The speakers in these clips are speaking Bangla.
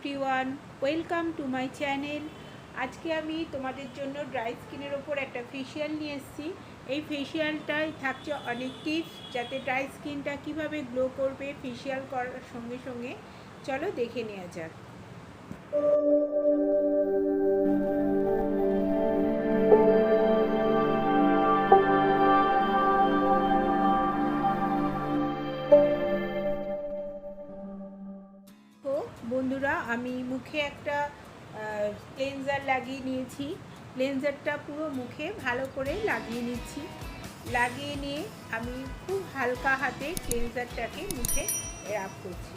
Everyone, welcome to my channel. আজকে আমি তোমাদের জন্য ড্রাই স্কিনের ওপর একটা ফেসিয়াল নিয়ে এসেছি। এই ফেসিয়ালটায় থাকছে অনেক টিপস, যাতে ড্রাই স্কিনটা কীভাবে গ্লো করবে ফেসিয়াল করার সঙ্গে সঙ্গে। চলো দেখে নেওয়া যাক। বন্ধুরা, আমি মুখে একটা ক্লেনজার লাগিয়ে নিয়েছি। ক্লেনজারটা পুরো মুখে ভালো করে লাগিয়ে নিচ্ছি। লাগিয়ে নিয়ে আমি খুব হালকা হাতে ক্লেনজারটাকে মুখে রাব করছি।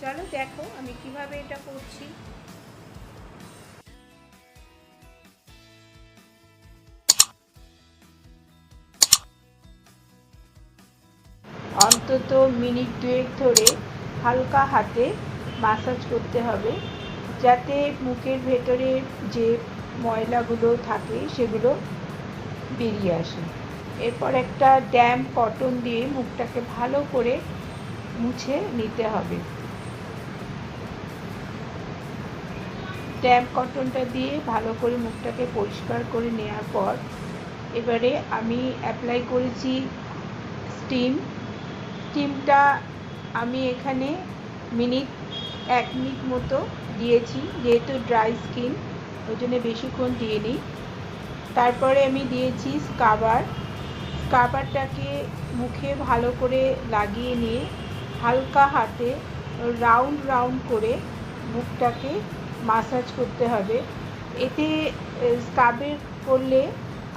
চলো দেখো আমি কিভাবে এটা করছি। অন্তত মিনিট 2 ধরে হালকা হাতে মাসাজ করতে হবে, যাতে মুখের ভেতরে যে ময়লাগুলো থাকে সেগুলো বেরিয়ে আসে। এরপর একটা ড্যাম্প কটন দিয়ে মুখটাকে ভালো করে মুছে নিতে হবে। ড্যাম্প কটনটা দিয়ে ভালো করে মুখটাকে পরিষ্কার করে নেওয়ার পর এবারে আমি অ্যাপ্লাই করেছি স্টিমটা আমি এখানে 1 মিনিট মতো দিয়েছি, যেহেতু ড্রাই স্কিন ওই জন্য বেশিক্ষণ দিয়ে নিই। তারপরে আমি দিয়েছি স্কাবারটাকে মুখে ভালো করে লাগিয়ে নিয়ে হালকা হাতে রাউন্ড করে মুখটাকে মাসাজ করতে হবে। এতে স্কাবের করলে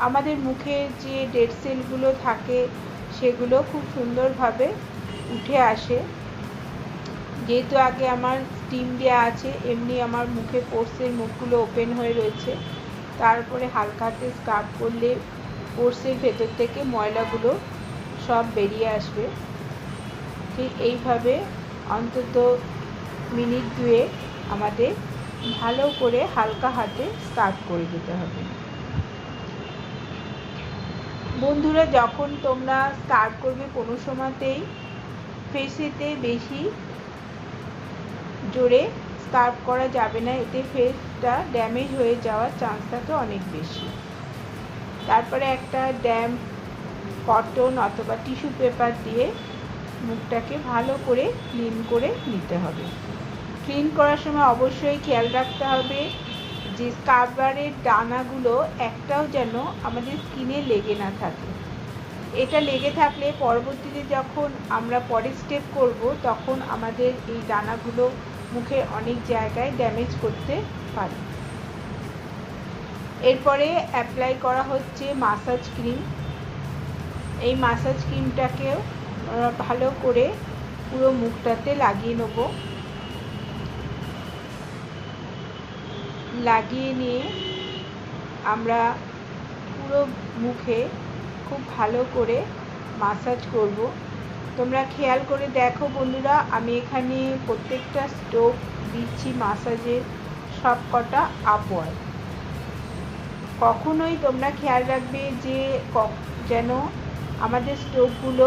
আমাদের মুখে যে ডেড সেলগুলো থাকে সেগুলো খুব সুন্দরভাবে উঠে আসে। যেহেতু আগে আমার স্টিম দেওয়া আছে, এমনি আমার মুখে পোর্সের মুখগুলো ওপেন হয়ে রয়েছে। তারপরে হালকা হাতে স্কাব করলে পোর্সের ভেতর থেকে ময়লাগুলো সব বেরিয়ে আসবে। ঠিক এইভাবে অন্তত মিনিট 2 আমাদের ভালো করে হালকা হাতে স্কাব করে দিতে হবে। বন্ধুরা, যখন তোমরা স্কাব করবে কোনো সময়তেই ফেসেতে বেশি জোরে স্কাব করা যাবে না, এতে ফেসটা ড্যামেজ হয়ে যাওয়ার চান্সটা তো অনেক বেশি। তারপরে একটা ড্যাম্প কটন অথবা টিস্যু পেপার দিয়ে মুখটাকে ভালো করে ক্লিন করে নিতে হবে। ক্লিন করার সময় অবশ্যই খেয়াল রাখতে হবে যে স্কাবারের দানাগুলো একটাও যেন আমাদের স্কিনে লেগে না থাকে। এটা লেগে থাকলে পরবর্তীতে যখন আমরা পরের স্টেপ করব তখন আমাদের এই দানাগুলো মুখের অনেক জায়গায় ড্যামেজ করতে পারে। এরপরে অ্যাপ্লাই করা হচ্ছে মাসাজ ক্রিম। এই মাসাজ ক্রিমটাকেও ভালো করে পুরো মুখটাতে লাগিয়ে নেব। লাগিয়ে নিয়ে আমরা পুরো মুখে খুব ভালো করে মাসাজ করব। তোমরা খেয়াল করে দেখো বন্ধুরা, আমি এখানে প্রত্যেকটা স্ট্রোক দিচ্ছি মাসাজের সবকটা আপওয়ার্ড। কখনোই তোমরা খেয়াল রাখবে যে যেন আমাদের স্ট্রোকগুলো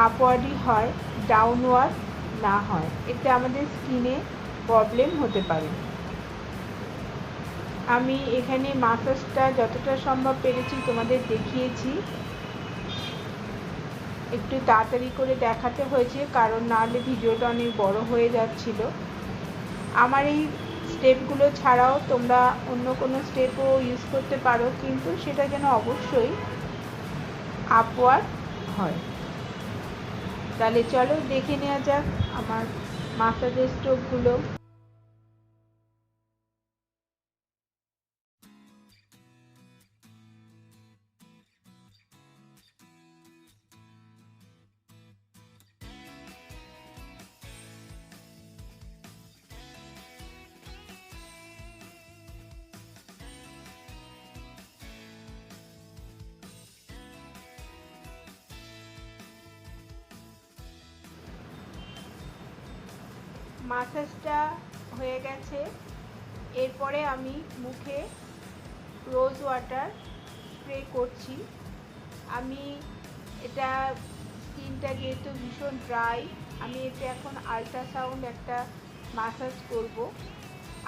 আপওয়ার্ডই হয়, ডাউনওয়ার্ড না হয়। এতে আমাদের স্কিনে প্রবলেম হতে পারে। আমি এখানে মাসাজটা যতটা সম্ভব পেরেছি তোমাদের দেখিয়েছি। একটু তাড়াতাড়ি করে দেখাতে হয়েছে, কারণ নাহলে ভিডিওটা অনেক বড় হয়ে যাচ্ছিল। আমার এই স্টেপগুলো ছাড়াও তোমরা অন্য কোনো স্টেপও ইউজ করতে পারো, কিন্তু সেটা যেন অবশ্যই আপওয়ার্ড হয়। তাহলে চলো দেখে নেওয়া যাক আমার মাসাজের স্ট্রোকগুলো। মাসাজটা হয়ে গেছে। এরপরে আমি মুখে রোজ ওয়াটার স্প্রে করছি। আমি এটা স্কিনটা যেহেতু ভীষণ ড্রাই, আমি এতে এখন আল্ট্রাসাউন্ড একটা মাসাজ করব।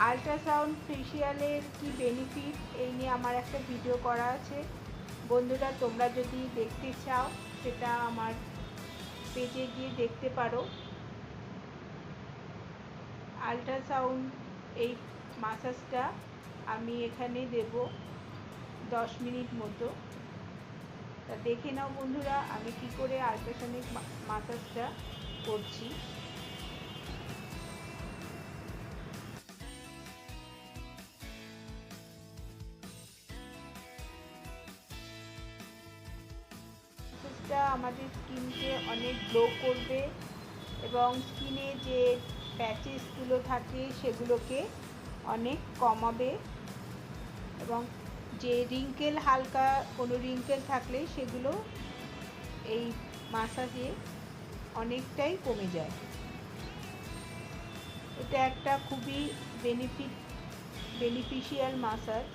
আল্ট্রাসাউন্ড ফেসিয়ালের কি বেনিফিট এই নিয়ে আমার একটা ভিডিও করা আছে। বন্ধুরা, তোমরা যদি দেখতে চাও সেটা আমার পেজে গিয়ে দেখতে পারো। আল্ট্রাসাউন্ড এই মাসাজটা আমি এখানে দেব 10 মিনিট মতো। তা দেখে নাও বন্ধুরা আমি কি করে আল্ট্রাসনিক মাসাজটা করছি। মাসাজটা আমাদের স্কিনকে অনেক গ্লো করবে এবং স্কিনে যে প্যাচেসগুলো থাকে সেগুলোকে অনেক কমাবে এবং যে রিঙ্কেল, হালকা কোনো রিঙ্কেল থাকলে সেগুলো এই মাসাজে অনেকটাই কমে যায়। এটা একটা খুবই বেনিফিশিয়াল মাসাজ।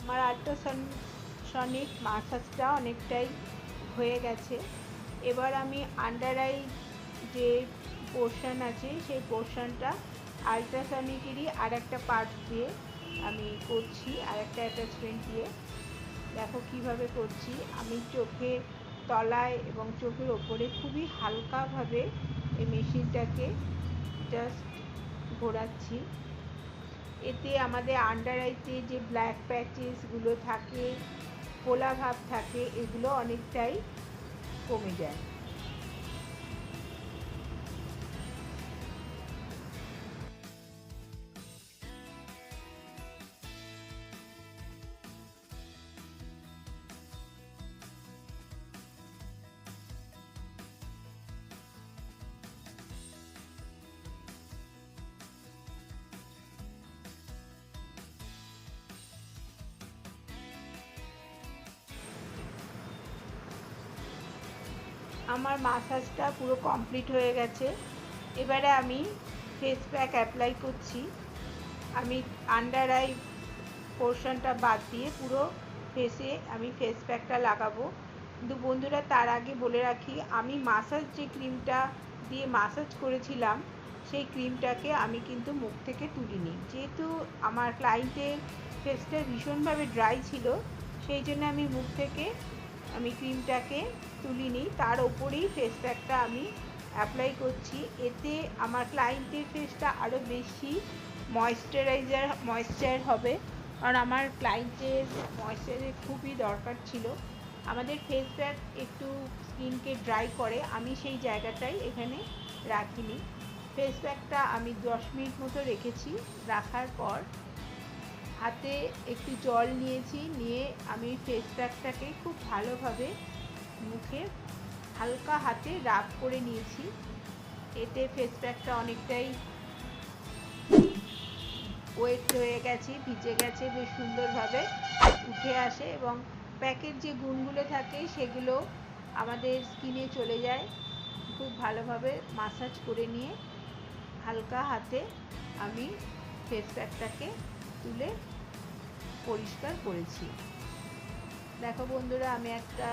আমার আল্ট্রাসনিক মাসাজটা অনেকটাই হয়ে গেছে। এবার আমি আন্ডার আই যে পোর্শন আছে সেই পোর্শনটা আল্ট্রাসনিকেরই আর একটা পার্ট দিয়ে আমি করছি, আর একটা অ্যাটাচমেন্ট দিয়ে। দেখো কিভাবে করছি। আমি চোখের তলায় এবং চোখের ওপরে খুবই হালকাভাবে এই মেশিনটাকে জাস্ট ঘোরাচ্ছি। এতে আমাদের আন্ডার আইতে যে ব্ল্যাক প্যাচেসগুলো থাকে, ফোলা ভাব থাকে, এগুলো অনেকটাই কমে যায়। আমার মাসাজটা পুরো কমপ্লিট হয়ে গেছে। এবারে আমি ফেস প্যাক অ্যাপ্লাই করছি। আমি আন্ডার আই পোর্শনটা বাদ দিয়ে পুরো ফেসে আমি ফেস প্যাকটা লাগাবো। কিন্তু বন্ধুরা, তার আগে বলে রাখি, আমি মাসাজ যে ক্রিমটা দিয়ে মাসাজ করেছিলাম সেই ক্রিমটাকে আমি কিন্তু মুখ থেকে তুলিনি। যেহেতু আমার ক্লায়েন্টের ফেসটা ভীষণভাবে ড্রাই ছিল, সেই জন্য আমি মুখ থেকে ক্রিমটাকে তুলিনি, তার ওপরেই ফেস প্যাকটা আমি অ্যাপ্লাই করছি। এতে আমার ক্লায়েন্টের ফেসটা আরও বেশি ময়েশ্চার হবে, কারণ আমার ক্লায়েন্টের ময়েশ্চারের খুবই দরকার ছিল। আমাদের ফেস প্যাক একটু স্কিনকে ড্রাই করে, আমি সেই জায়গাটাই এখানে রাখিনি। ফেস প্যাকটা আমি 10 মিনিট মতো রেখেছি। রাখার পর হাতে একটু জল নিয়েছি, নিয়ে আমি ফেস প্যাকটাকে খুব ভালোভাবে মুখে হালকা হাতে রাব করে নিয়েছি। এতে ফেস প্যাকটা অনেকটাই ওয়েট হয়ে গেছে, ভিজে গেছে, বেশ সুন্দরভাবে উঠে আসে এবং প্যাকের যে গুণগুলো থাকে সেগুলো আমাদের স্কিনে চলে যায়। খুব ভালোভাবে মাসাজ করে নিয়ে হালকা হাতে আমি ফেস প্যাকটাকে তুলে পরিষ্কার করেছি। দেখো বন্ধুরা, আমি একটা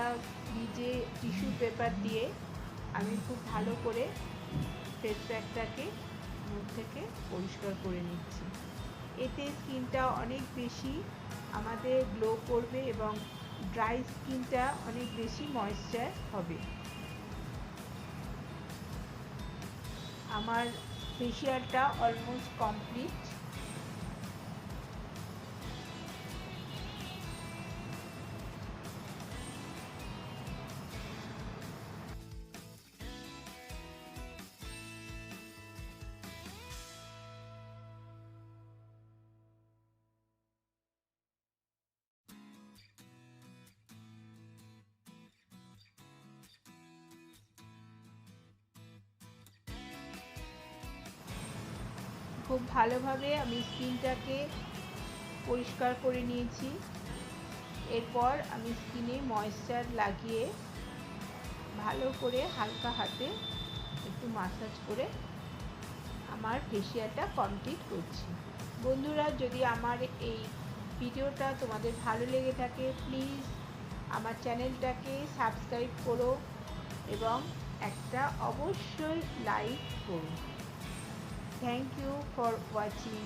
ভিজে টিস্যু পেপার দিয়ে আমি খুব ভালো করে ফেস প্যাকটাকে মুখ থেকে পরিষ্কার করে নিচ্ছি। এতে স্কিনটা অনেক বেশি আমাদের গ্লো করবে এবং ড্রাই স্কিনটা অনেক বেশি ময়েশ্চার হবে। আমার ফেসিয়ালটা অলমোস্ট কমপ্লিট। খুব ভালোভাবে আমি স্কিনটাকে পরিষ্কার করে নিয়েছি। এরপর আমি স্কিনে ময়েশ্চার লাগিয়ে ভালো করে হালকা হাতে একটু মাসাজ করে আমার ফেসিয়ালটা কমপ্লিট করছি। বন্ধুরা, যদি আমার এই ভিডিওটা তোমাদের ভালো লেগে থাকে প্লিজ আমার চ্যানেলটাকে সাবস্ক্রাইব করো এবং একটা অবশ্যই লাইক করো। Thank you for watching.